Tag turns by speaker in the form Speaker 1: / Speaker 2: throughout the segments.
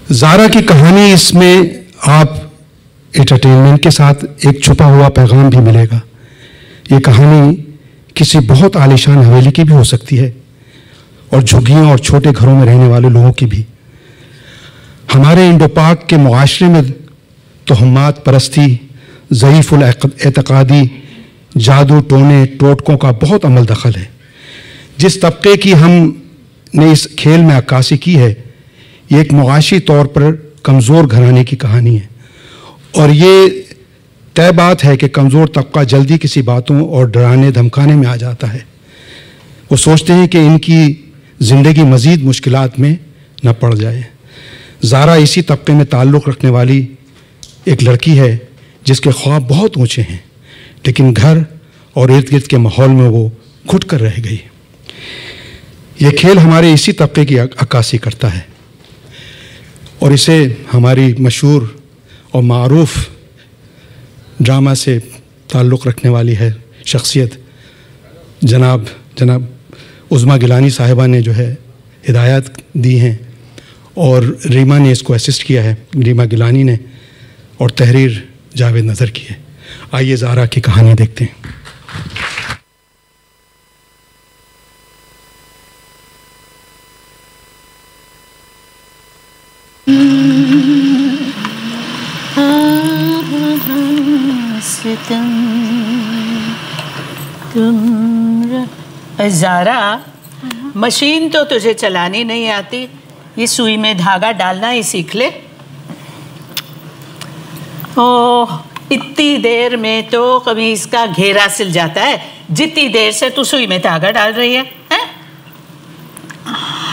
Speaker 1: ज़ारा की कहानी, इसमें आप एंटरटेनमेंट के साथ एक छुपा हुआ पैगाम भी मिलेगा। ये कहानी किसी बहुत आलीशान हवेली की भी हो सकती है और झुग्गियों और छोटे घरों में रहने वाले लोगों की भी। हमारे इंडो पाक के मुआशरे में तोहमात परस्ती, ज़ईफ़ुल एतक़ादी, जादू टोने टोटकों का बहुत अमल दखल है। जिस तबके की हमने इस खेल में अक्कासी की है, ये एक मुआशी तौर पर कमज़ोर घराने की कहानी है और ये तय बात है कि कमज़ोर तबका जल्दी किसी बातों और डराने धमकाने में आ जाता है। वो सोचते हैं कि इनकी ज़िंदगी मज़ीद मुश्किलात में न पड़ जाए। ज़ारा इसी तबके में ताल्लुक़ रखने वाली एक लड़की है जिसके ख्वाब बहुत ऊंचे हैं, लेकिन घर और इर्द गिर्द के माहौल में वो घुट कर रह गई। ये खेल हमारे इसी तबके की अक्कासी करता है और इसे हमारी मशहूर और मारूफ ड्रामा से ताल्लुक़ रखने वाली है शख्सियत जनाब उज़्मा गिलानी साहिबा ने जो है हिदायत दी हैं और रीमा ने इसको असिस्ट किया है, रीमा गिलानी ने, और तहरीर जावेद नज़र की है। आइए ज़ारा की कहानी देखते हैं।
Speaker 2: ज़ारा, मशीन तो तुझे चलानी नहीं आती, ये सुई में धागा डालना ही सीख ले। ओह, इतनी देर में तो कमीज का घेरा सिल जाता है, जितनी देर से तू सुई में धागा डाल रही है, हैं?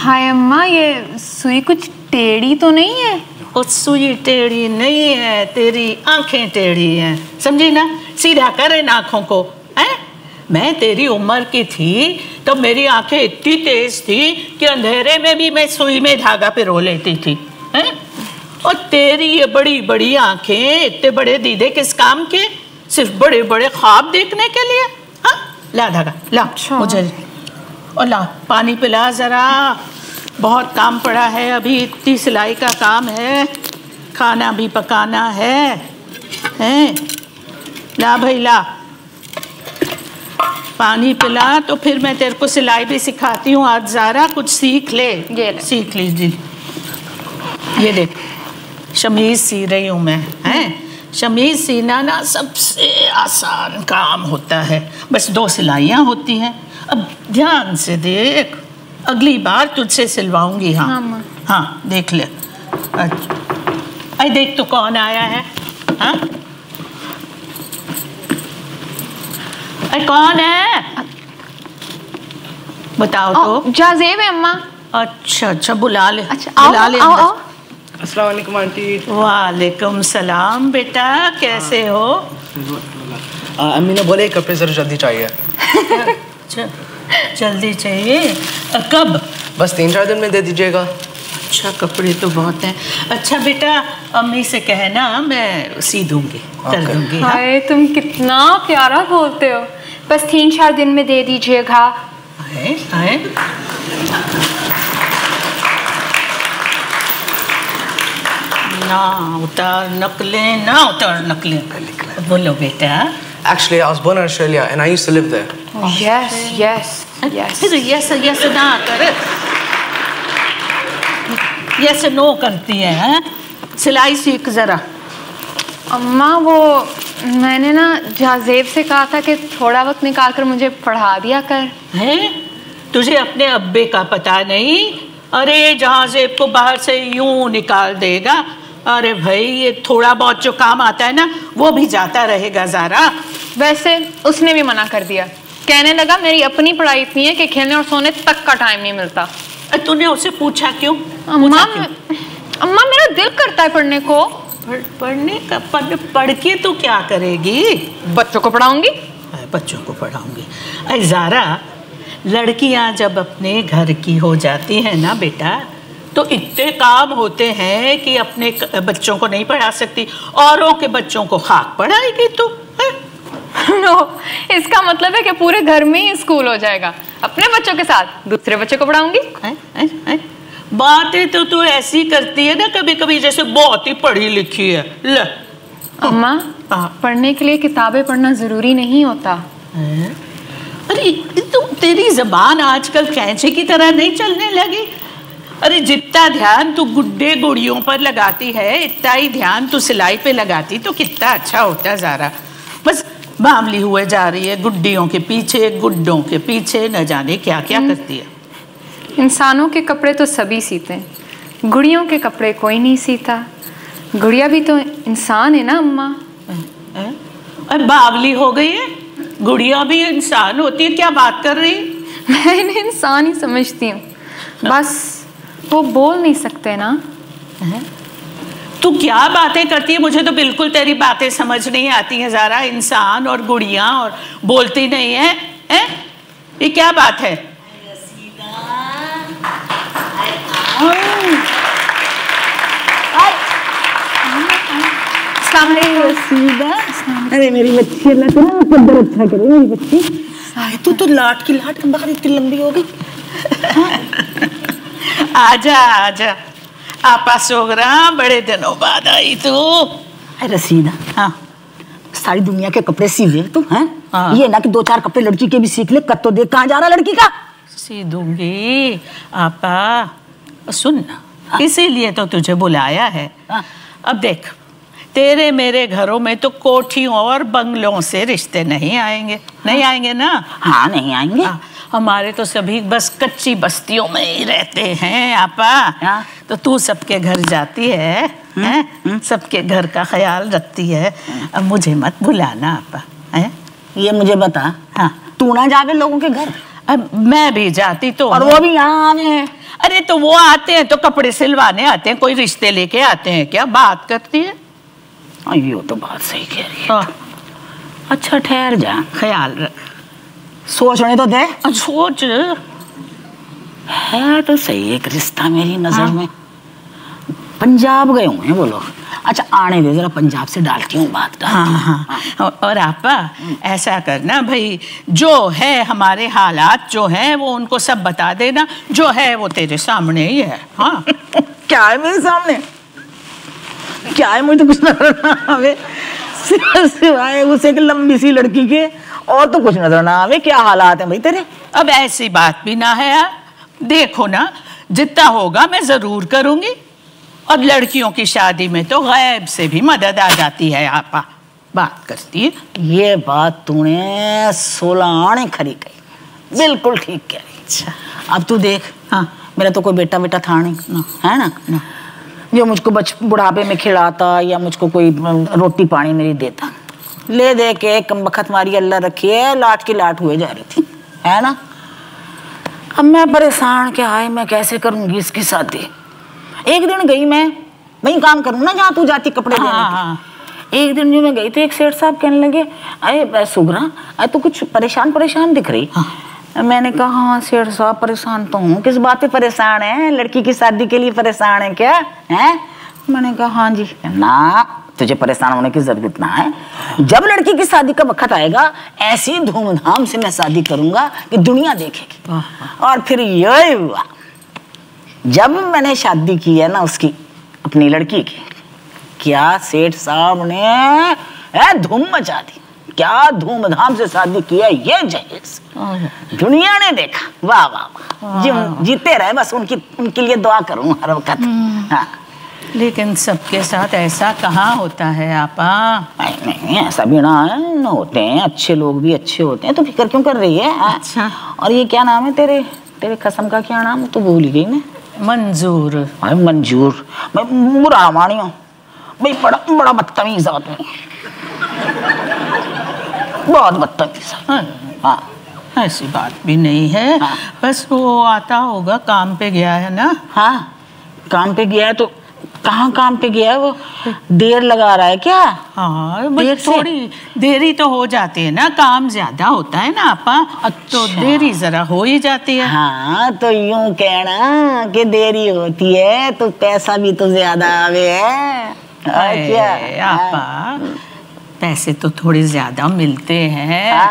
Speaker 3: हाय अम्मा, ये सुई कुछ टेढ़ी तो नहीं है?
Speaker 2: उस सुई टेढ़ी नहीं है, तेरी आंखें टेढ़ी हैं, समझी ना? सीधा कर इन आंखों को, हैं? मैं तेरी उम्र की थी तो मेरी आंखें इतनी तेज थी कि अंधेरे में भी मैं सुई में धागा पिरो लेती थी, हैं? और तेरी ये बड़ी बड़ी आंखें, इतने बड़े दीदे किस काम के? सिर्फ बड़े बड़े ख्वाब देखने के लिए। हाँ, ला धागा ला मुझे, और ला पानी पिला जरा, बहुत काम पड़ा है अभी, इतनी सिलाई का काम है, खाना भी पकाना है, हैं? ला भाई ला, पानी पिला, तो फिर मैं तेरे को सिलाई भी सिखाती हूँ आज। ज़ारा कुछ सीख ले, सीख लीजिए। ये देख, शमीज़ सी रही हूँ मैं, हैं? शमीज़ सीना ना सबसे आसान काम होता है, बस 2 सिलाइयाँ होती हैं। अब ध्यान से देख, अगली बार तुझसे सिलवाऊंगी। हाँ हाँ, देख ले। अच्छा, देख तो कौन आया है? हाँ, कौन है? बताओ तो।
Speaker 3: जाज़ेब है अम्मा।
Speaker 2: अच्छा अच्छा, बुला ले।
Speaker 3: अच्छा,
Speaker 2: बुला ले।
Speaker 4: अस्सलाम वालेकुम आंटी।
Speaker 2: वालेकुम सलाम बेटा, कैसे हो?
Speaker 4: अम्मी ने बोले कपड़े जरा जल्दी चाहिए।
Speaker 2: अच्छा, जल्दी चाहिए? कब?
Speaker 4: बस 3-4 दिन में दे दीजिएगा।
Speaker 2: अच्छा, कपड़े तो बहुत हैं। अच्छा बेटा, अम्मी से कहना मैं सी दूंगी, कर दूंगी।
Speaker 3: हाय, तुम कितना प्यारा बोलते हो। बस 3-4 दिन में दे दीजिएगा।
Speaker 2: आए, आए। ना उतार नकलें, ना उतार नकलें। बोलो बेटा।
Speaker 4: Actually, I was born in Australia and I used to live there.
Speaker 3: Yes, yes, yes.
Speaker 2: फिर yes ना कर, yes नो करती है, हैं? सिलाई सीख जरा।
Speaker 3: अम्मा, वो मैंने ना जाज़ेब से कहा था कि थोड़ा वक्त निकाल कर मुझे पढ़ा दिया कर।
Speaker 2: हैं? तुझे अपने अब्बे का पता नहीं? अरे जाज़ेब को बाहर से यूं निकाल देगा। अरे भाई, ये थोड़ा बहुत जो काम आता है ना, वो भी जाता रहेगा ज़ारा।
Speaker 3: वैसे उसने भी मना कर दिया, कहने लगा मेरी अपनी पढ़ाई इतनी है कि खेलने और सोने तक का टाइम नहीं मिलता।
Speaker 2: तूने उससे पूछा क्यों?
Speaker 3: अम्मा मेरा दिल करता है पढ़ने को।
Speaker 2: पढ़ने का? पढ़ के तू क्या करेगी?
Speaker 3: बच्चों को पढ़ाऊंगी।
Speaker 2: बच्चों को पढ़ाऊंगी? अरे ज़ारा, लड़कियां जब अपने घर की हो जाती हैं ना बेटा, तो इतने काम होते हैं कि अपने बच्चों को नहीं पढ़ा सकती, औरों के बच्चों को खाक पढ़ाएगी तू?
Speaker 3: नो, इसका मतलब है कि पूरे घर में ही स्कूल हो जाएगा। अपने बच्चों के साथ दूसरे बच्चों को पढ़ाऊंगी।
Speaker 2: बातें तो तू ऐसी करती है ना कभी कभी जैसे बहुत ही पढ़ी लिखी है। ले
Speaker 3: अम्मा, पढ़ने के लिए किताबें पढ़ना जरूरी नहीं होता।
Speaker 2: अरे तो तेरी जबान आजकल कैंची की तरह नहीं चलने लगी? अरे जितना ध्यान तू गुड्डे गुड़ियों पर लगाती है इतना ही ध्यान तू सिलाई पे लगाती तो कितना अच्छा होता ज़ारा। बस बावली हुए जा रही है, गुड्डियों के पीछे गुड्डों के पीछे, न जाने क्या क्या करती है।
Speaker 3: इंसानों के कपड़े तो सभी सीते हैं, गुड़ियों के कपड़े कोई नहीं सीता। गुड़िया भी तो इंसान है ना अम्मा।
Speaker 2: अरे बावली हो गई है, गुड़िया भी इंसान होती है, क्या बात कर रही?
Speaker 3: मैं इन्हें इंसान ही समझती हूँ, बस वो बोल नहीं सकते ना।
Speaker 2: तू क्या बातें करती है? मुझे तो बिल्कुल तेरी बातें समझ नहीं आती हैं ज़ारा। इंसान और गुड़िया और बोलती नहीं है, ये क्या बात है?
Speaker 5: अरे मेरी बच्ची, अल्लाह तेरा कदर अच्छा करे मेरी बच्ची। तू तो लाट की लाट बाहर इतनी लंबी हो गई।
Speaker 2: आजा आजा आपा सोगरा, बड़े दिनों बाद आई तू।
Speaker 5: रसीदा,
Speaker 2: हाँ
Speaker 5: सारी दुनिया के कपड़े सी ले तू हैं?
Speaker 2: हाँ।
Speaker 5: ये ना कि 2-4 कपड़े लड़की के भी सीख ले। कद तो देख कहाँ जा रहा लड़की का।
Speaker 2: सी दूंगी आपा। सुन, इसीलिए तो तुझे बुलाया है। अब देख, तेरे मेरे घरों में तो कोठियों और बंगलों से रिश्ते नहीं आएंगे। नहीं आएंगे ना?
Speaker 5: हाँ नहीं आएंगे।
Speaker 2: हमारे तो सभी बस कच्ची बस्तियों में ही रहते हैं आपा। तो तू सबके घर जाती है, सबके घर का ख्याल रखती है। अब मुझे मत भुलाना आपा।
Speaker 5: ये मुझे बता,
Speaker 2: हाँ
Speaker 5: तू ना जावे लोगों के घर?
Speaker 2: अब मैं भी जाती तो,
Speaker 5: और वो भी यहाँ आवे।
Speaker 2: अरे तो वो आते हैं तो कपड़े सिलवाने आते हैं, कोई रिश्ते लेके आते हैं क्या? बात करती है।
Speaker 5: ये तो बात सही कह रही है। अच्छा ठहर जा,
Speaker 2: ख्याल रख,
Speaker 5: सोचने तो दे।
Speaker 2: सोच।
Speaker 5: है तो सही एक रिश्ता मेरी नजर में। पंजाब गए हुए हैं वो लोग। अच्छा आने दे जरा, पंजाब से डालती हूँ बात।
Speaker 2: हाँ। और आपा ऐसा करना भाई, जो है हमारे हालात जो हैं वो उनको सब बता देना। जो है वो तेरे सामने ही है। हाँ
Speaker 5: क्या है मेरे सामने? क्या है? मुझे तो कुछ नजर ना आवे सिवाय उसे कि लंबी सी लड़की के, और तो कुछ नजर ना आवे। क्या हालात है भाई तेरे?
Speaker 2: अब ऐसी बात भी ना है यार। देखो ना, जितना होगा मैं जरूर करूंगी। और लड़कियों की शादी में तो गैब से भी मदद आ जाती है आपा। बात करती है।
Speaker 5: ये बात तूने 16 आने खरी कही, बिल्कुल ठीक कह रही।
Speaker 2: अच्छा
Speaker 5: अब तू देख,
Speaker 2: हाँ
Speaker 5: मेरा तो कोई बेटा बेटा था नहीं, है ना, जो मुझको बुढ़ापे में खिलाता या मुझको कोई रोटी पानी मेरी देता। ले दे के कम बखत मारी अल्लाह रखिए, लाट की लाट हुए जा रही थी, है ना। अब मैं परेशान, क्या है मैं कैसे करूंगी इसकी शादी। एक दिन गई मैं वही काम करूँ ना जहाँ तू जाती कपड़े देने की। एक दिन जो मैं गई तो एक सेठ साहब कहने लगे, अरे सुगरा, अरे तू कुछ परेशान परेशान दिख रही। मैंने कहा हाँ सेठ साहब परेशान तो हूँ। किस बात पे परेशान है? लड़की की शादी के लिए परेशान है क्या? है? मैंने कहा हाँ जी। ना, तुझे परेशान होने की जरूरत ना है। जब लड़की की शादी का वक्त आएगा ऐसी धूमधाम से मैं शादी करूंगा कि दुनिया देखेगी। और फिर ये हुआ, जब मैंने शादी की है ना उसकी, अपनी लड़की की, क्या सेठ साहब ने धूम मचा दी। क्या धूमधाम से शादी किया ये जहेज दुनिया ने देखा। वाह वाह वाह, जीते रहे बस। उनके लिए दुआ करूं हर वक्त। हाँ।
Speaker 2: लेकिन सबके साथ ऐसा कहाँ होता है आपा?
Speaker 5: नहीं ऐसा भी ना है, न होते हैं अच्छे लोग भी अच्छे होते हैं। तो फिक्र क्यों कर रही है?
Speaker 2: अच्छा।
Speaker 5: और ये क्या नाम है तेरे कसम का क्या नाम? तो भूल गई मैं।
Speaker 2: मंजूर।
Speaker 5: मंजूर। मैं बुरा मानी हूँ भाई, बड़ा बदतमीज आदमी, बहुत बदतमीज।
Speaker 2: हाँ ऐसी बात भी नहीं है। हाँ। बस वो आता होगा, काम पे गया है ना।
Speaker 5: हाँ काम पे गया है। तो कहाँ काम पे गया है वो? देर लगा रहा है क्या?
Speaker 2: हाँ थोड़ी देरी तो हो जाती है ना, काम ज्यादा होता है ना आपा। अच्छा। तो देरी जरा हो ही जाती है।
Speaker 5: हाँ तो यूं कहना कि देरी होती है तो पैसा भी तो ज्यादा आवे है। क्या
Speaker 2: आपा पैसे तो थोड़े ज्यादा मिलते हैं।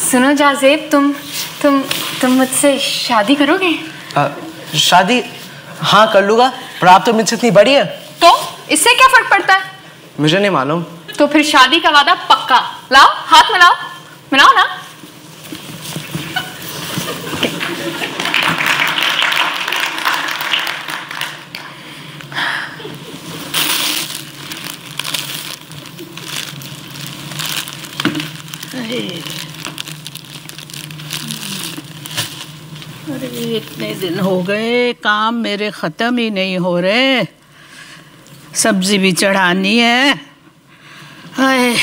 Speaker 3: सुनो जाज़ेब, तुम मुझसे शादी करोगे?
Speaker 4: शादी हाँ कर लूँगा, पर आप तो मुझसे इतनी बड़ी है।
Speaker 3: तो इससे क्या फर्क पड़ता है?
Speaker 4: मुझे नहीं मालूम।
Speaker 3: तो फिर शादी का वादा पक्का। लाओ, हाथ मिलाओ, मिलाओ ना।
Speaker 2: अरे इतने दिन हो गए, काम मेरे ख़त्म ही नहीं हो रहे। सब्जी भी चढ़ानी है। हाय,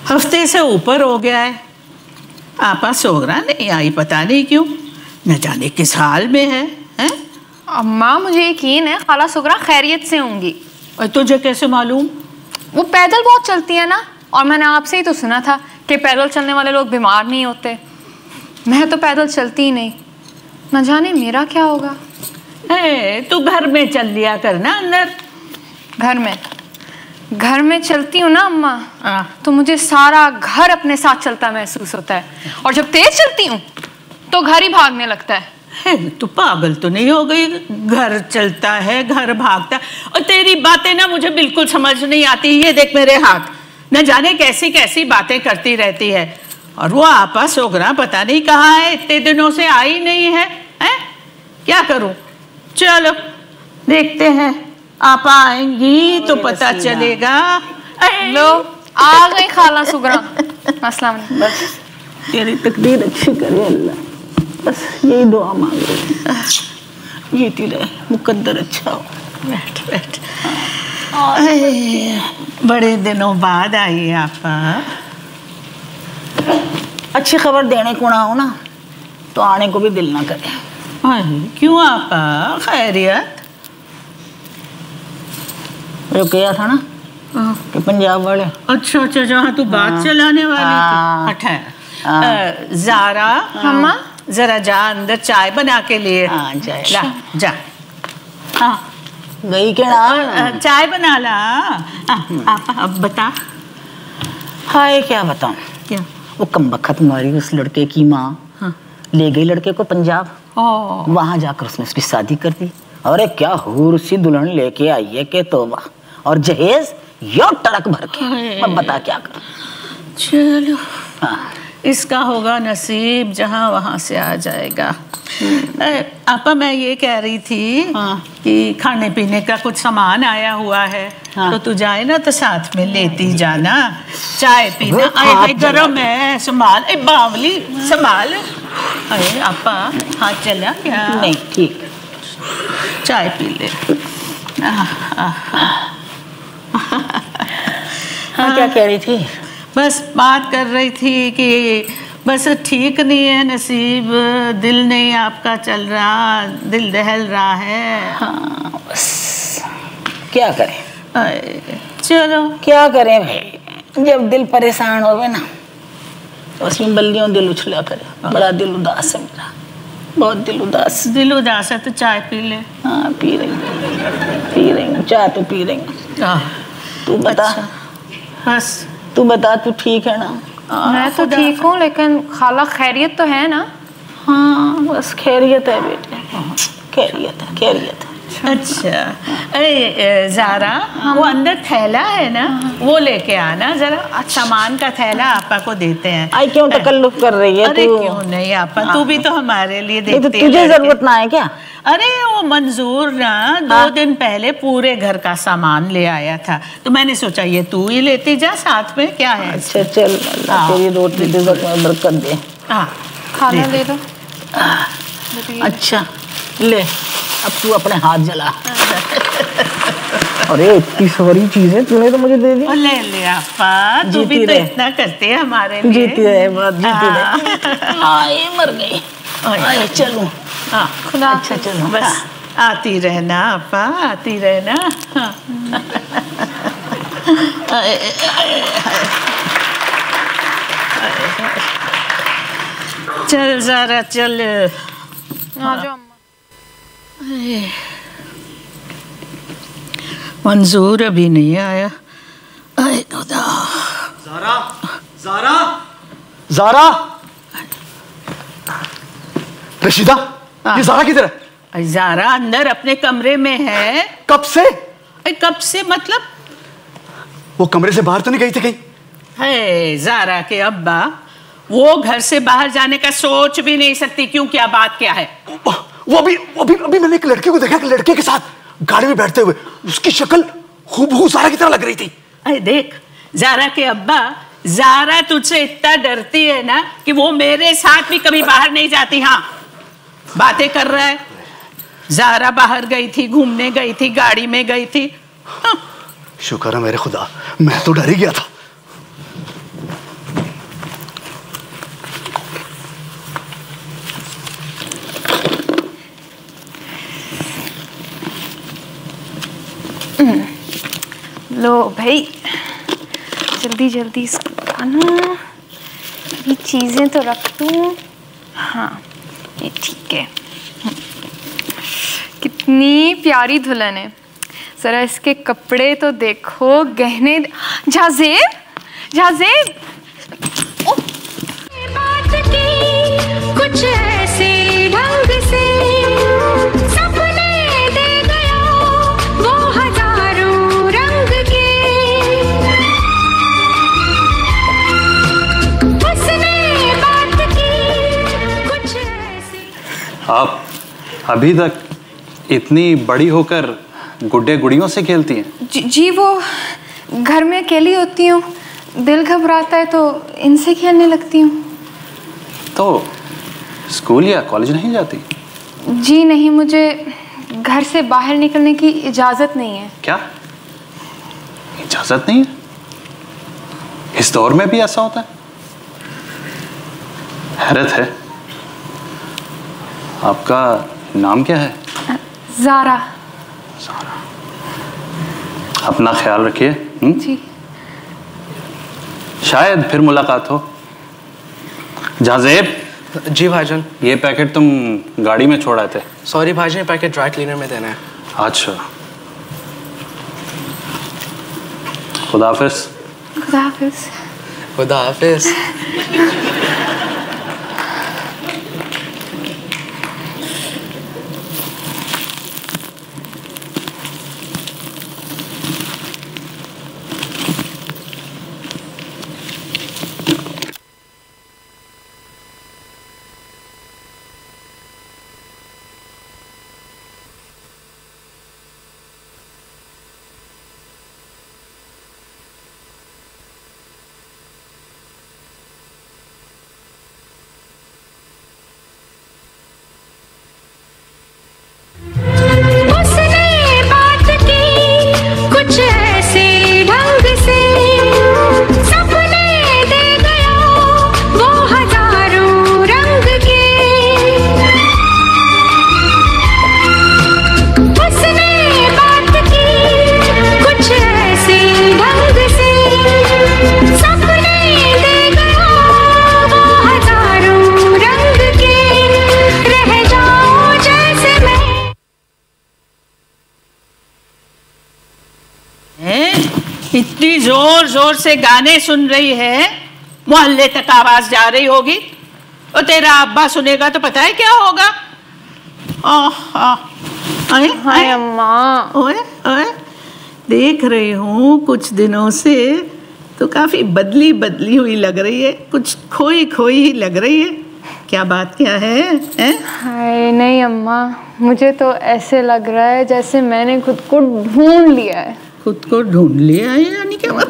Speaker 2: हफ्ते से ऊपर हो गया है, आपा सोगरा नहीं आई, पता नहीं क्यों, न जाने किस हाल में है, हैं?
Speaker 3: अम्मा मुझे यकीन है खाला सुगरा खैरियत से होंगी।
Speaker 2: और तुझे कैसे मालूम?
Speaker 3: वो पैदल बहुत चलती है ना, और मैंने आपसे ही तो सुना था कि पैदल चलने वाले लोग बीमार नहीं होते। मैं तो पैदल चलती ही नहीं, न जाने मेरा क्या होगा।
Speaker 2: तू घर में चल लिया करना अंदर।
Speaker 3: घर में चलती हूँ ना अम्मा, तो मुझे सारा घर अपने साथ चलता महसूस होता है, और जब तेज चलती हूँ तो घर ही भागने लगता है।
Speaker 2: तू पागल तो नहीं हो गई? घर चलता है, घर भागता है, और तेरी बातें ना मुझे बिल्कुल समझ नहीं आती। ये देख मेरे हाथ, न जाने कैसी कैसी बातें करती रहती है। और वो आपा सोगरा पता नहीं कहाँ है, इतने दिनों से आई नहीं है, हैं? क्या करूं? चलो देखते हैं, आपा आएंगी तो पता चलेगा।
Speaker 3: लो आ गई खाला सुगरा। अस्सलाम वालेकुम।
Speaker 2: बस तेरी तकदीर अच्छी करे अल्लाह, बस यही दुआ मांग रही। जीती रहे, मुकद्दर अच्छा हो। बैठ बैठ। बड़े दिनों बाद आई आपा।
Speaker 5: अच्छी खबर देने को ना हो ना, तो आने को भी दिल ना करे।
Speaker 2: क्यों आपा, खैरियत?
Speaker 5: जो किया था ना कि पंजाब वाले।
Speaker 2: अच्छा अच्छा, जहाँ तू बात चलाने वाली थी। अच्छा ज़ारा,
Speaker 3: अम्मा
Speaker 2: जरा जा अंदर चाय बना के लिए।
Speaker 5: हाँ चाय
Speaker 2: ला जा। हाँ
Speaker 5: गई के ना,
Speaker 2: चाय बना ला। आपा अब बता।
Speaker 5: हाय क्या बताऊं,
Speaker 2: क्या?
Speaker 5: वो कमबख्त मारी उस लड़के की माँ ले गई लड़के को पंजाब। वहां जाकर उसने उसकी शादी कर दी। अरे क्या हूर सी दुल्हन लेके आई है के तौबा, और जहेज यो टड़क भर के। मैं बता क्या करूं।
Speaker 2: चलो इसका होगा नसीब, जहाँ वहां से आ जाएगा। आपा मैं ये कह रही थी कि खाने पीने का कुछ सामान आया हुआ है, तो तू जाए ना तो साथ में लेती जाना। चाय पीना। अरे गरम है, संभाल। बावली संभाल। अरे आपा हाथ चला क्या?
Speaker 5: नहीं ठीक,
Speaker 2: चाय पी ले।
Speaker 5: हाँ क्या कह रही थी?
Speaker 2: बस बात कर रही थी कि बस ठीक नहीं है नसीब, दिल नहीं आपका चल रहा, दिल दहल रहा है।
Speaker 5: हाँ बस क्या करें।
Speaker 2: चलो
Speaker 5: क्या करें भाई, जब दिल परेशान होवे ना तो उसमें बल्लियों दिल उछला करे। बड़ा दिल उदास है मेरा, बहुत दिल उदास।
Speaker 2: दिल उदास है तो चाय पी ले।
Speaker 5: हाँ पी रही हूँ चाय तो पी रही हूँ। तू बता।
Speaker 2: अच्छा, बस
Speaker 5: तू बता, तू ठीक है ना?
Speaker 3: मैं तो ठीक हूँ, लेकिन खाला खैरियत तो है ना?
Speaker 5: हाँ बस खैरियत है बेटे, खैरियत है खैरियत है।
Speaker 2: अच्छा अरे ज़ारा, वो अंदर थैला है ना, वो लेके आना जरा। सामान का थैला आपा को देते हैं।
Speaker 5: आई क्यों तकल्लुफ कर रही है?
Speaker 2: अरे क्यों नहीं आपा, तू भी तो हमारे लिए देखती है।
Speaker 5: तो तुझे जरूरत ना है क्या?
Speaker 2: अरे वो मंजूर ना 2 दिन पहले पूरे घर का सामान ले आया था, तो मैंने सोचा ये तू ही लेती जा साथ में, क्या है।
Speaker 5: अच्छा चल, अल्लाह तेरी रोटी रिज़्क़ में बरकत दे।
Speaker 3: खाना ले लो।
Speaker 5: अच्छा ले, अब तू अपने हाथ जला। अरे इतनी सारी चीजें तूने तो मुझे दे दी।
Speaker 2: ले ले आपा, तू भी तो इतना करते है हमारे लिए।
Speaker 5: जीती रहे बात, जीती रहे। हाँ ये मर गई। आए चलो।
Speaker 2: खुदा अच्छा चलो, बस आती रहना आपा, आती रहना। चल ज़ारा चल।
Speaker 3: आ जाओ।
Speaker 2: मंजूर अभी नहीं आया। खुदा
Speaker 6: ज़ारा, ज़ारा, ज़ारा, रशीदा, ये ज़ारा किधर है?
Speaker 2: ज़ारा अंदर अपने कमरे में है।
Speaker 6: कब से?
Speaker 2: कब से मतलब?
Speaker 6: वो कमरे से बाहर तो नहीं गई थी कहीं?
Speaker 2: है ज़ारा के अब्बा, वो घर से बाहर जाने का सोच भी नहीं सकती। क्यों, क्या बात क्या है?
Speaker 6: वो अभी मैंने एक लड़के को देखा, एक लड़के के साथ गाड़ी में बैठते हुए। उसकी शक्ल हूबहू ज़ारा की तरह लग रही थी।
Speaker 2: अरे देख ज़ारा के अब्बा, ज़ारा तुझसे इतना डरती है ना कि वो मेरे साथ भी कभी बाहर नहीं जाती। हाँ, बातें कर रहा है। ज़ारा बाहर गई थी, घूमने गई थी, गाड़ी में गई थी। हाँ।
Speaker 6: शुक्र है मेरे खुदा, मैं तो डर ही गया था।
Speaker 3: लो भाई, जल्दी जल्दी इसको खाना। ये चीज़ें तो रख दूँ। हाँ, ये ठीक है। कितनी प्यारी दुल्हन है, जरा इसके कपड़े तो देखो, गहने। जाज़ेब, जाज़ेब,
Speaker 7: बात की कुछ ऐसे ढंग से सपने दे गया वो हजारों रंग के। उसने बात की कुछ ऐसे।
Speaker 8: आप अभी तक इतनी बड़ी होकर गुड्डे गुड़ियों से खेलती हैं?
Speaker 3: जी वो घर में अकेली होती हूँ, दिल घबराता है तो इनसे खेलने लगती हूँ।
Speaker 8: तो स्कूल या कॉलेज नहीं जाती?
Speaker 3: जी नहीं, मुझे घर से बाहर निकलने की इजाज़त नहीं है।
Speaker 8: क्या इजाज़त नहीं है? इस दौर में भी ऐसा होता है? हैरत है। आपका नाम क्या है?
Speaker 3: ज़ारा।
Speaker 8: ज़ारा, अपना ख्याल रखिए।
Speaker 3: जी।
Speaker 8: शायद फिर मुलाकात हो। जाज़ेब।
Speaker 4: जी भाईजान।
Speaker 8: ये पैकेट तुम गाड़ी में छोड़ आए थे।
Speaker 4: सॉरी भाईजान, ये पैकेट ड्राई क्लीनर में देना है।
Speaker 8: अच्छा, खुदा हाफिज़।
Speaker 3: खुदा हाफिज़।
Speaker 4: खुदा हाफिज़।
Speaker 2: इतनी जोर जोर से गाने सुन रही है, मोहल्ले तक आवाज जा रही होगी। और तेरा अब्बा सुनेगा तो पता है क्या होगा।
Speaker 3: हाय अम्मा।
Speaker 2: ओए ओए, देख रही हूँ कुछ दिनों से तो काफी बदली बदली हुई लग रही है, कुछ खोई खोई ही लग रही है। क्या बात क्या है?
Speaker 3: हाय नहीं अम्मा, मुझे तो ऐसे लग रहा है जैसे मैंने खुद को ढूंढ लिया है।
Speaker 2: खुद को ढूंढ लिया है यानी क्या?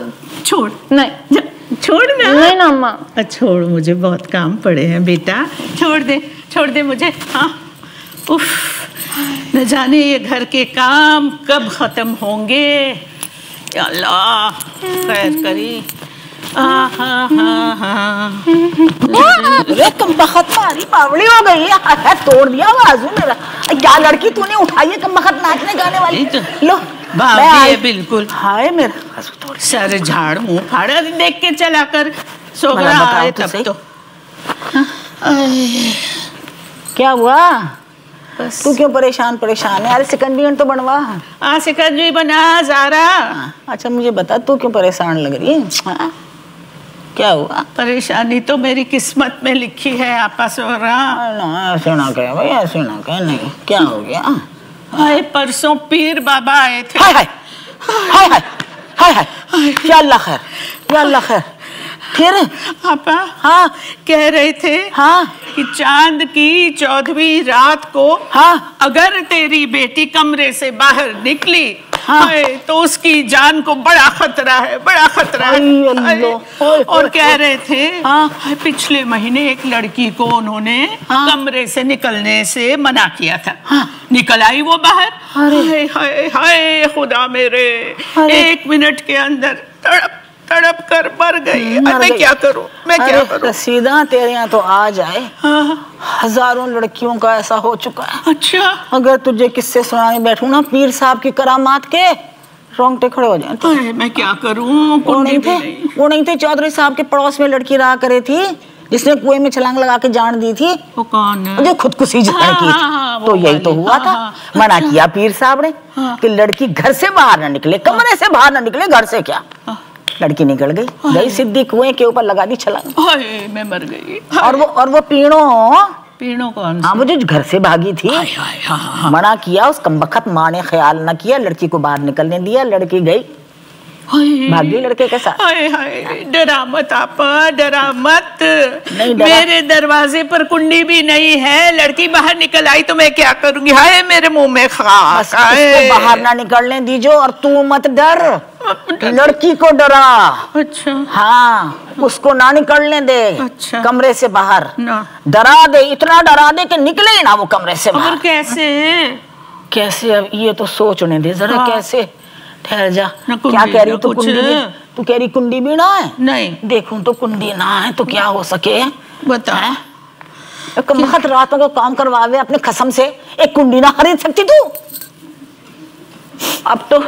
Speaker 2: छोड़,
Speaker 3: नहीं
Speaker 2: छोड़ ना।
Speaker 3: नहीं ना अम्मा।
Speaker 2: छोड़, मुझे बहुत काम पड़े हैं बेटा, छोड़ दे मुझे। हाँ, उफ, न जाने ये घर के काम कब खत्म होंगे। या अल्लाह खैर करी।
Speaker 5: अरे कमबख्त मारी पावड़ी हो गई है, तोड़ दिया बाजू मेरा। क्या लड़की तूने उठाई है कमबख्त नाचने गाने वाली? लो
Speaker 2: भाभी है बिल्कुल।
Speaker 5: हाय मेरा
Speaker 2: सर झाड़ मुंह फाड़ा देख के चला कर सो रहा है तब तो।
Speaker 5: क्या हुआ? तू क्यों परेशान है? यार सिकंजी तो बनवा।
Speaker 2: सिकंजी बना ज़ारा।
Speaker 5: अच्छा मुझे बता, तू क्यों परेशान लग रही है? क्या हुआ?
Speaker 2: परेशानी तो मेरी किस्मत में लिखी है आपा सोहरा।
Speaker 5: ना ऐसे ना कहे भाई, ऐसे ना कहे। नहीं, क्या हो गया?
Speaker 2: हाय, परसों पीर बाबा आए थे।
Speaker 5: हाय हाय हाय हाय हाय हाय, या अल्लाह खैर, या अल्लाह खैर। फिर
Speaker 2: आपा
Speaker 5: हाँ
Speaker 2: कह रहे थे
Speaker 5: हाँ
Speaker 2: कि चांद की 14वीं रात को
Speaker 5: हाँ
Speaker 2: अगर तेरी बेटी कमरे से बाहर निकली
Speaker 5: हाँ।
Speaker 2: हाय, तो उसकी जान को बड़ा खतरा है, बड़ा खतरा है।
Speaker 5: अल्लाह,
Speaker 2: हाय, और कह रहे थे
Speaker 5: हाँ।
Speaker 2: हाय, पिछले महीने एक लड़की को उन्होंने
Speaker 5: हाँ।
Speaker 2: कमरे से निकलने से मना किया था।
Speaker 5: हाँ।
Speaker 2: निकल आई वो बाहर। हाय हाय हाय खुदा मेरे,
Speaker 5: अरे।
Speaker 2: 1 मिनट के अंदर तड़प तड़प कर मर गई।
Speaker 5: मर
Speaker 2: मैं
Speaker 5: गई।
Speaker 2: क्या करूं, मैं क्या करूं?
Speaker 5: रसीदा तेरे यहाँ तो आ जाए।
Speaker 2: हाँ।
Speaker 5: हजारों लड़कियों का ऐसा हो चुका है।
Speaker 2: अच्छा,
Speaker 5: अगर तुझे किस्से सुनाने बैठूं ना पीर साहब की करामात के, रोंगटे खड़े हो जाए।
Speaker 2: अरे मैं क्या करूं?
Speaker 5: वो नहीं थे, वो नहीं थे, चौधरी साहब के पड़ोस में लड़की रहा करे थी जिसने कुएं में छलांग लगा के जान दी थी।
Speaker 2: वो कौन है?
Speaker 5: मुझे खुदकुशी जितने की
Speaker 2: हाँ,
Speaker 5: तो यही तो हुआ था। मना किया पीर साहब ने कि लड़की घर से बाहर ना निकले, कमरे से बाहर ना निकले, घर से क्या। लड़की निकल गई, गई सीधी कुएं के ऊपर लगा दी छलांग।
Speaker 2: हाय, मैं मर गई।
Speaker 5: और वो
Speaker 2: पीणों कौन सी?
Speaker 5: हाँ, वो जो घर से भागी थी।
Speaker 2: हाय, हाय, हाँ, हाँ।
Speaker 5: मना किया, उस कमबख्त माँ ने ख्याल न किया, लड़की को बाहर निकलने दिया, लड़की गई,
Speaker 2: हाय,
Speaker 5: भागी लड़के के साथ।
Speaker 2: हाय हाय, डरा मत आपा, डरा मत।
Speaker 5: नहीं डरा।
Speaker 2: मेरे दरवाजे पर कुंडी भी नहीं है, लड़की बाहर निकल आई तो मैं क्या करूंगी? हाय, मेरे मुंह में
Speaker 5: बस
Speaker 2: खाक।
Speaker 5: उसको बाहर ना निकलने दीजो, और तू मत डर, लड़की को डरा।
Speaker 2: अच्छा,
Speaker 5: हाँ, उसको ना निकलने दे।
Speaker 2: अच्छा।
Speaker 5: कमरे से बाहर
Speaker 2: ना।
Speaker 5: डरा दे, इतना डरा दे कि निकले ही ना वो कमरे से
Speaker 2: और
Speaker 5: बाहर।
Speaker 2: कैसे?
Speaker 5: कैसे? अब ये तो सोचने दे जरा।
Speaker 2: हाँ।
Speaker 5: कैसे? ठहर जा।
Speaker 2: ना कुंडी,
Speaker 5: क्या कह रही
Speaker 2: ना
Speaker 5: तू?
Speaker 2: कुछ।
Speaker 5: कुंडी भी? तू कह रही कुंडी भी ना है?
Speaker 2: नहीं।
Speaker 5: देखूं तो कुंडी ना है तो क्या हो सके?
Speaker 2: बता।
Speaker 5: कमबख्त रात में को काम करवावे अपने कसम से, एक कुंडी ना खरीद सकती तू? अब तो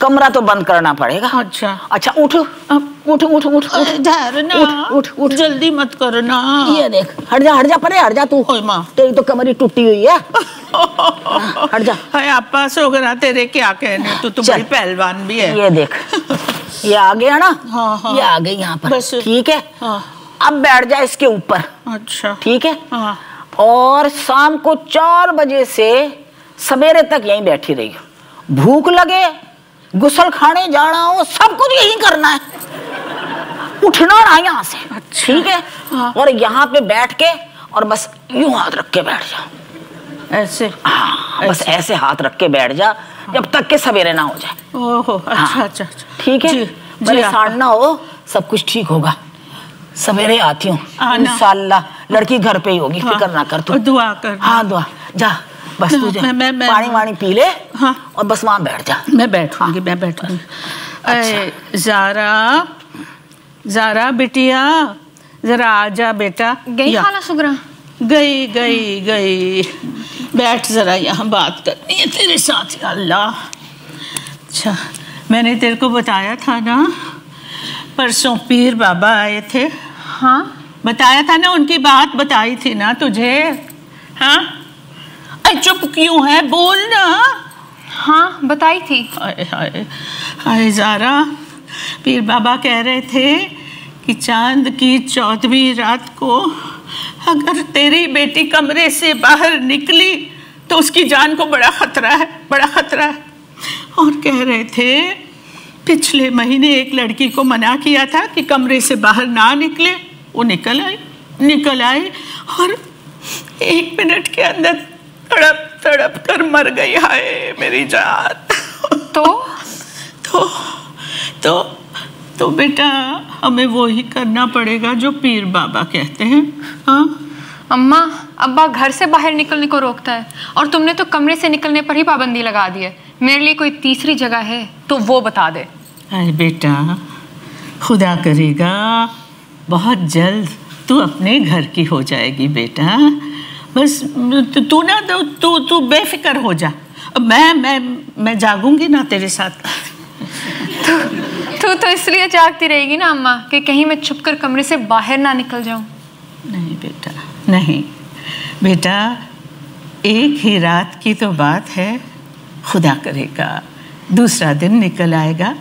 Speaker 5: कमरा तो बंद करना पड़ेगा।
Speaker 2: अच्छा,
Speaker 5: अच्छा, उठ उठ उठ उठ उठ
Speaker 2: ठहरना,
Speaker 5: उठ उठ।
Speaker 2: जल्दी मत करना।
Speaker 5: ये देख, हट जा परे, हट जा तू।
Speaker 2: ओए माँ।
Speaker 5: तेरी तो कमर ही टूटी हुई है। हट जा।
Speaker 2: हाय आपा सोगरा, तेरे क्या कहने, तू
Speaker 5: चल।
Speaker 2: बड़ी पहलवान भी है।
Speaker 5: ये देख, ये आ गया ना।
Speaker 2: हाँ, हाँ।
Speaker 5: ये आ गई यहाँ पर,
Speaker 2: बस।
Speaker 5: ठीक है।
Speaker 2: हाँ।
Speaker 5: अब बैठ जा इसके ऊपर,
Speaker 2: अच्छा,
Speaker 5: ठीक है।
Speaker 2: हाँ।
Speaker 5: और शाम को 4 बजे से सवेरे तक यहीं बैठी रही। भूख लगे, गुसल खाने जाना हो, सब कुछ यही करना है, उठना रहा यहाँ से।
Speaker 2: अच्छा।
Speaker 5: ठीक है।
Speaker 2: हाँ।
Speaker 5: और यहाँ पे बैठ के और बस यूं हाथ रख के बैठ जा।
Speaker 2: ऐसे?
Speaker 5: हाँ, बस ऐसे हाथ रख के बैठ जा जब तक के सवेरे ना हो जाए।
Speaker 2: ओहो, अच्छा,
Speaker 5: हाँ।
Speaker 2: अच्छा।
Speaker 5: ठीक है।
Speaker 2: जी,
Speaker 5: परेशान ना हो, सब कुछ ठीक होगा। सवेरे आती हूँ
Speaker 2: आना।
Speaker 5: इंशाल्लाह, लड़की घर पे ही होगी।
Speaker 2: हाँ।
Speaker 5: फिक्र ना कर तू।
Speaker 2: और दुआ कर।
Speaker 5: हाँ, दुआ। जा बस, तुझे
Speaker 2: मैं
Speaker 5: पानी वानी पी ले।
Speaker 2: हाँ।
Speaker 5: और बस वहां बैठ जा।
Speaker 2: मैं बैठूंगी, मैं बैठूंगी।
Speaker 5: अच्छा।
Speaker 2: ज़ारा बिटिया, जरा आजा बेटा।
Speaker 3: गई
Speaker 2: या।
Speaker 3: खाला सुगरा?
Speaker 2: गई गई गई। बैठ, जरा यहाँ बात करनी है तेरे साथ। या अल्लाह। अच्छा, मैंने तेरे को बताया था ना, परसों पीर बाबा आए थे।
Speaker 3: हाँ,
Speaker 2: बताया था ना, उनकी बात बताई थी ना तुझे। हाँ, अरे चुप क्यों है, बोल ना।
Speaker 3: हाँ, बताई थी।
Speaker 2: हाय हाय हाय ज़ारा, पीर बाबा कह रहे थे कि चांद की 14वीं रात को अगर तेरी बेटी कमरे से बाहर निकली तो उसकी जान को बड़ा खतरा है, बड़ा खतरा है। और कह रहे थे पिछले महीने एक लड़की को मना किया था कि कमरे से बाहर ना निकले, वो निकल आई और 1 मिनट के अंदर तड़प तड़प कर मर गई। हाय मेरी जान। तो बेटा, हमें वो ही करना पड़ेगा जो पीर बाबा कहते हैं। हाँ
Speaker 3: अम्मा, अब्बा घर से बाहर निकलने को रोकता है और तुमने तो कमरे से निकलने पर ही पाबंदी लगा दी है। मेरे लिए कोई तीसरी जगह है तो वो बता दे।
Speaker 2: अरे बेटा, खुदा करेगा बहुत जल्द तू अपने घर की हो जाएगी बेटा। बस तू ना तू बेफिक्र हो जा। मैं जागूंगी ना तेरे साथ।
Speaker 3: तू तो इसलिए जागती रहेगी ना अम्मा कि कहीं मैं छुपकर कमरे से बाहर ना निकल जाऊं।
Speaker 2: नहीं बेटा, नहीं बेटा, एक ही रात की तो बात है। खुदा करेगा दूसरा दिन निकल आएगा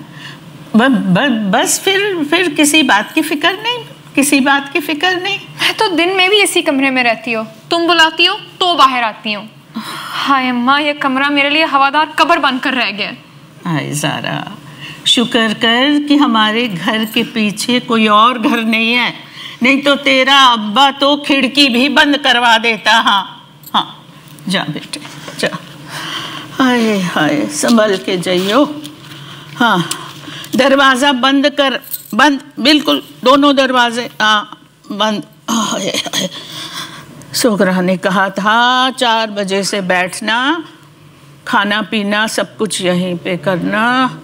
Speaker 2: बस फिर किसी बात की फिक्र नहीं, किसी बात की फिक्र नहीं।
Speaker 3: मैं तो दिन में भी इसी कमरे में रहती हो, तुम बुलाती हो तो बाहर आती हूँ। हाय अम्मा, ये कमरा मेरे लिए हवादार कब्र बनकर रह गया।
Speaker 2: हाय ज़ारा, शुक्र कर कि हमारे घर के पीछे कोई और घर नहीं है, नहीं तो तेरा अब्बा तो खिड़की भी बंद करवा देता। हाँ, जा बेटे जा। हाय हाय, संभल के जाइयो। हाँ, दरवाज़ा बंद कर, बंद बिल्कुल, दोनों दरवाजे बंद। सोगरा ने कहा था 4 बजे से बैठना, खाना पीना सब कुछ यहीं पे करना।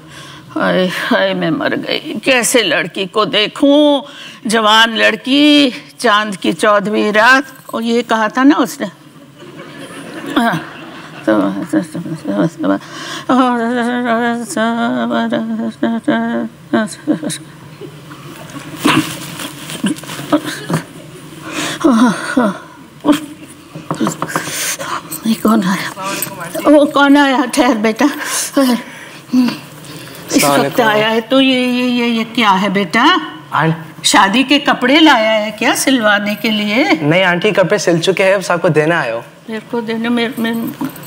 Speaker 2: हाय हाय, मैं मर गई, कैसे लड़की को देखूं, जवान लड़की, चांद की 14वीं रात। और ये कहा था ना उसने। ये कौन आया? वो कौन आया? ठहर बेटा, इस वक्त आया है तो ये क्या है बेटा? शादी के कपड़े लाया है क्या सिलवाने के लिए?
Speaker 4: नहीं आंटी, कपड़े सिल चुके हैं, बस आपको देना आयो।
Speaker 2: मेरे को देने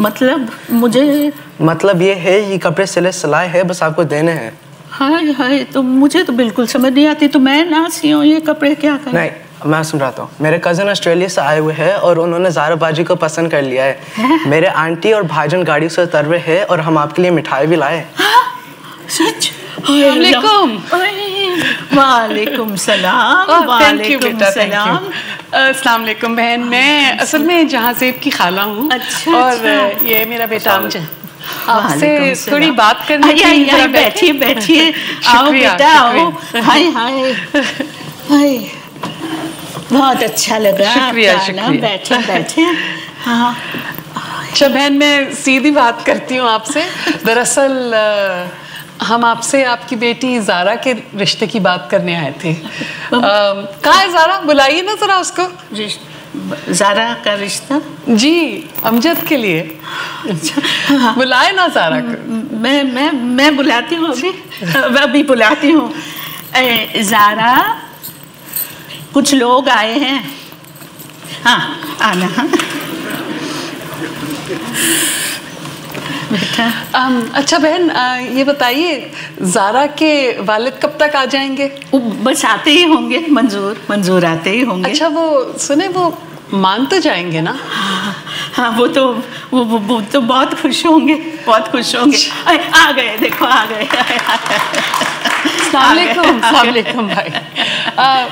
Speaker 2: मतलब मुझे,
Speaker 4: मतलब ये है, ये कपड़े सिलाए हैं, बस आपको देने हैं।
Speaker 2: हाय हाय, तो मुझे तो बिल्कुल समझ नहीं आती, तो मैं ना सियूं ये कपड़े, क्या करें?
Speaker 4: नहीं, मैं समझाता हूँ। मेरे कज़न ऑस्ट्रेलिया से आए हुए हैं और उन्होंने ज़ारा बाजी को पसंद कर लिया है। मेरे आंटी और भाईजान गाड़ी से उतर रहे हैं और हम आपके लिए मिठाई भी लाए।
Speaker 2: सच?
Speaker 9: वालेकुम सलाम। वालेकुम सलाम। अस्सलाम वालेकुम बहन, मैं असल में जहाज़ेब की खाला हूँ।
Speaker 2: अच्छा,
Speaker 9: और ये मेरा बेटा अमजद, आपसे थोड़ी बात करनी थी।
Speaker 2: बैठिए बैठिए, आओ बेटा आओ। हाय हाय हाय, बहुत अच्छा लगा।
Speaker 9: शुक्रिया शुक्रिया।
Speaker 2: बैठे बैठे। हाँ
Speaker 9: अच्छा बहन, मैं सीधी बात करती हूँ आपसे। दरअसल हम आपसे आपकी बेटी ज़ारा के रिश्ते की बात करने आए थे। कहाँ है ज़ारा? बुलाइए ना ज़रा उसको।
Speaker 2: ज़ारा का रिश्ता? जी,
Speaker 9: अमजद के लिए। बुलाए ना ज़ारा को।
Speaker 2: मैं बुलाती हूँ, अभी बुलाती हूँ। ज़ारा, कुछ लोग आए हैं। हाँ, आना। बेटा।
Speaker 9: अच्छा बहन, ये बताइए ज़ारा के वालिद कब तक आ जाएंगे?
Speaker 2: बस आते ही होंगे, मंजूर आते ही होंगे।
Speaker 9: अच्छा, वो सुने, वो मान तो जाएंगे ना?
Speaker 2: हाँ, वो तो बहुत खुश होंगे, बहुत खुश होंगे। आ गए, देखो आ गए।
Speaker 9: अस्सलामुअलैकुम भाई।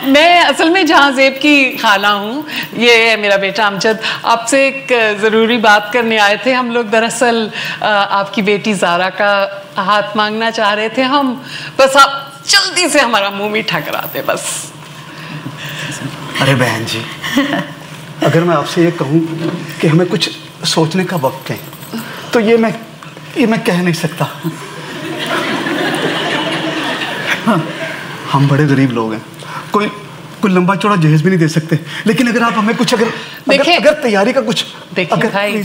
Speaker 9: मैं असल में जहाज़ेब की खाला हूँ, ये है मेरा बेटा अमजद। आपसे एक ज़रूरी बात करने आए थे हम लोग। दरअसल आपकी बेटी ज़ारा का हाथ मांगना चाह रहे थे हम, बस आप जल्दी से हमारा मुंह मीठा करा दे बस।
Speaker 6: अरे बहन जी, अगर मैं आपसे ये कहूँ कि हमें कुछ सोचने का वक्त है, तो ये मैं कह नहीं सकता। हम बड़े गरीब लोग हैं, कोई लंबा चौड़ा जहेज भी नहीं दे सकते। लेकिन अगर आप हमें कुछ अगर तैयारी का कुछ,
Speaker 9: देखिए भाई,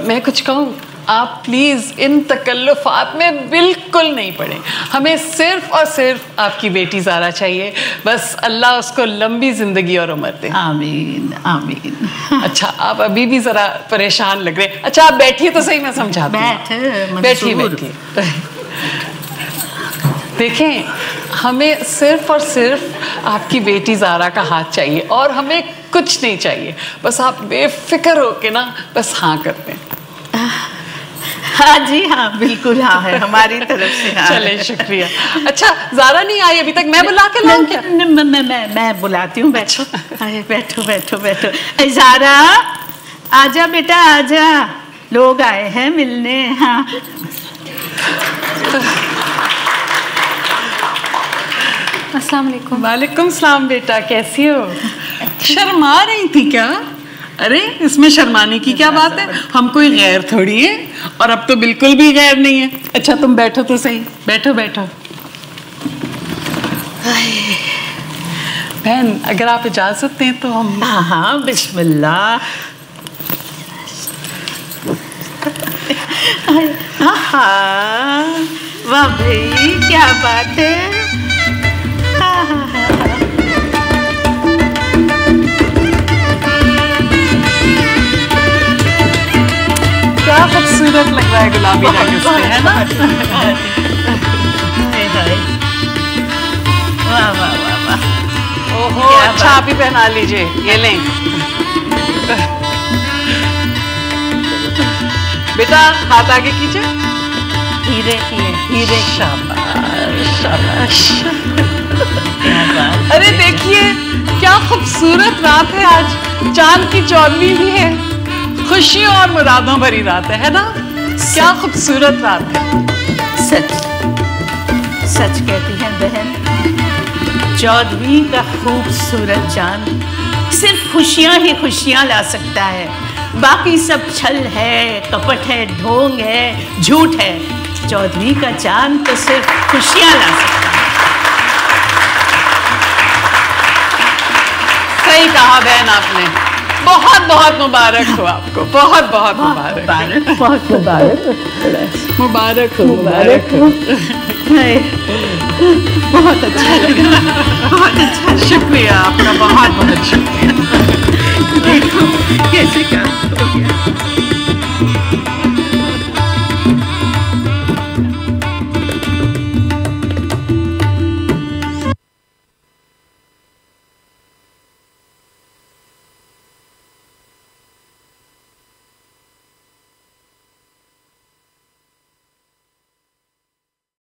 Speaker 9: मैं कुछ कहूँ, आप प्लीज इन तकल्लुफात में बिल्कुल नहीं पड़े। हमें सिर्फ और सिर्फ आपकी बेटी ज़ारा चाहिए, बस अल्लाह उसको लंबी जिंदगी और उम्र दे।
Speaker 2: आमीन आमीन।
Speaker 9: अच्छा, आप अभी भी जरा परेशान लग रहे हैं। अच्छा, आप बैठिए तो सही, मैं समझाती हूँ। बैठिए। देखें, हमें सिर्फ और सिर्फ आपकी बेटी ज़ारा का हाथ चाहिए और हमें कुछ नहीं चाहिए। बस आप बेफिक्र हो के ना बस हाँ कर दें।
Speaker 2: हाँ जी, हाँ बिल्कुल, हाँ है हमारी तरफ से। हाँ।
Speaker 9: चले, शुक्रिया। अच्छा, ज़ारा नहीं आई अभी तक? मैं बुला के लाऊं क्या?
Speaker 2: मैं बुलाती हूँ। बैठो, बैठो बैठो बैठो। ज़ारा, आजा बेटा आजा, लोग आए हैं मिलने। हाँ,
Speaker 3: अस्सलाम वालेकुम।
Speaker 9: वालेकुम सलाम बेटा, कैसी हो? शर्मा रही थी क्या? अरे इसमें शर्माने की क्या बात है, हम कोई गैर थोड़ी है, और अब तो बिल्कुल भी गैर नहीं है। अच्छा तुम बैठो तो सही, बैठो बैठो। बहन, अगर आप इजाजत दें तो हम।
Speaker 2: हाँ, बिस्मिल्लाह। वाह भाई, क्या बात है। हाँ हाँ हाँ हाँ।
Speaker 9: क्या खूबसूरत लग रहा है गुलाबी रंग इसमें, है ना?
Speaker 2: हाय हाय। वाह वाह वाह वाह।
Speaker 9: ओहो, अच्छा आप ही पहना लीजिए, ये लें। बेटा हाथ आगे कीजिए।
Speaker 2: हीरे की है, हीरे।
Speaker 9: शाबाश शाबाश। अरे देखिए क्या खूबसूरत रात है आज, चांद की चौदहवीं भी है, खुशियों और मुरादों भरी रात है ना? क्या खूबसूरत रात है।
Speaker 2: सच सच कहती हैं बहन, चौदहवीं का खूबसूरत चांद सिर्फ खुशियां ही खुशियां ला सकता है, बाकी सब छल है, कपट है, ढोंग है, झूठ है। चौदहवीं का चांद तो सिर्फ खुशियां ला सकता है।
Speaker 9: सही कहा बहन आपने, बहुत बहुत मुबारक हो आपको, बहुत बहुत मुबारक,
Speaker 2: बहुत मुबारक,
Speaker 9: मुबारक हो,
Speaker 2: मुबारक हो। बहुत अच्छा लगा, बहुत अच्छा।
Speaker 9: शुक्रिया आपका, बहुत बहुत शुक्रिया।
Speaker 2: देखो कैसे काम हो गया।